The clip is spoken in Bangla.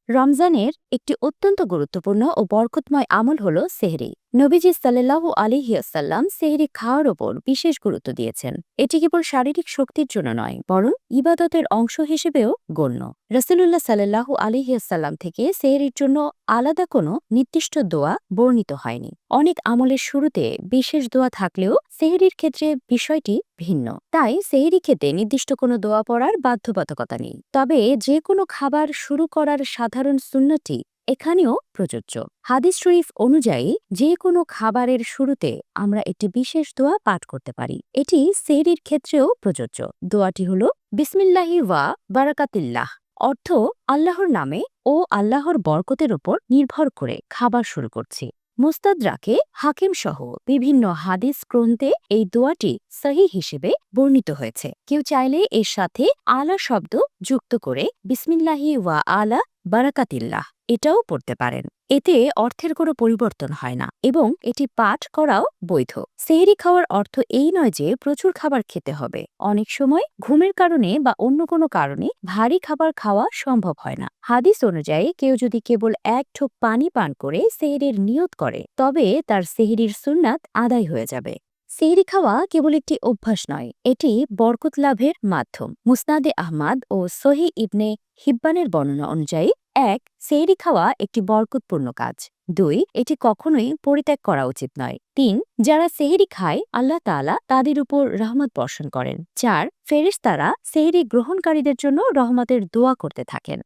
রমজানের একটি অত্যন্ত গুরুত্বপূর্ণ ও বরকতময় আমল হল সেহরি। নবীজি সাল্লাল্লাহু আলাইহি ওয়াসাল্লাম সেহরি খাওয়ার ওপর বিশেষ গুরুত্ব দিয়েছেন। এটি কেবল শারীরিক শক্তির জন্য নয়, বরং ইবাদতের অংশ হিসেবেও গণ্য। রাসূলুল্লাহ সাল্লাল্লাহু আলাইহি ওয়াসাল্লাম থেকে সেহরির জন্য আলাদা কোনো নির্দিষ্ট দোয়া বর্ণিত হয়নি। অনেক আমলের শুরুতে বিশেষ দোয়া থাকলেও সেহরির ক্ষেত্রে বিষয়টি ভিন্ন। তাই সেহরি খেতে নির্দিষ্ট কোনো দোয়া পড়ার বাধ্যবাধকতা নেই। তবে যে কোনো খাবার শুরু করার সাধারণ সুন্নতি এখানেও প্রযোজ্য। হাদিস শরীফ অনুযায়ী যে কোনো খাবারের শুরুতে আমরা একটি বিশেষ দোয়া পাঠ করতে পারি। এটি সেহরির ক্ষেত্রেও প্রযোজ্য। দোয়াটি হল বিসমিল্লাহি ওয়া বারাকাতিল্লাহ, অর্থ আল্লাহর নামে ও আল্লাহর বরকতের ওপর নির্ভর করে খাবার শুরু করছি। মুস্তাদরাকে হাকিম সহ বিভিন্ন হাদিস গ্রন্থে এই দোয়াটি সহিহ হিসেবে বর্ণিত হয়েছে। কেউ চাইলে এর সাথে আলা শব্দ যুক্ত করে বিসমিল্লাহি ওয়া আলা বারাকাতিল্লাহ এটাও পড়তে পারেন। এতে অর্থের কোনো পরিবর্তন হয় না এবং এটি পাঠ করাও বৈধ। সেহরি খাওয়ার অর্থ এই নয় যে প্রচুর খাবার খেতে হবে। অনেক সময় ঘুমের কারণে বা অন্য কোনো কারণে ভারী খাবার খাওয়া সম্ভব হয় না। হাদিস অনুযায়ী কেউ যদি কেবল এক ঢোক পানি পান করে সেহরির নিয়ত করে, তবে তার সেহরির সুন্নাত আদায় হয়ে যাবে। সেহরি খাওয়া কেবল একটি অভ্যাস নয়, এটি বরকত লাভের মাধ্যম। মুসনাদে আহমাদ ও সহি ইবনে হিব্বানের বর্ণনা অনুযায়ী ১. সেহরি খাওয়া একটি বরকতপূর্ণ কাজ। ২. এটি কখনোই পরিত্যাগ করা উচিত নয়। ৩. যারা সেহরি খায় আল্লাহ তাআলা তাদের উপর রহমত বর্ষণ করেন। ৪. ফেরেশতারা সেহরি গ্রহণকারীদের জন্য রহমতের দোয়া করতে থাকেন।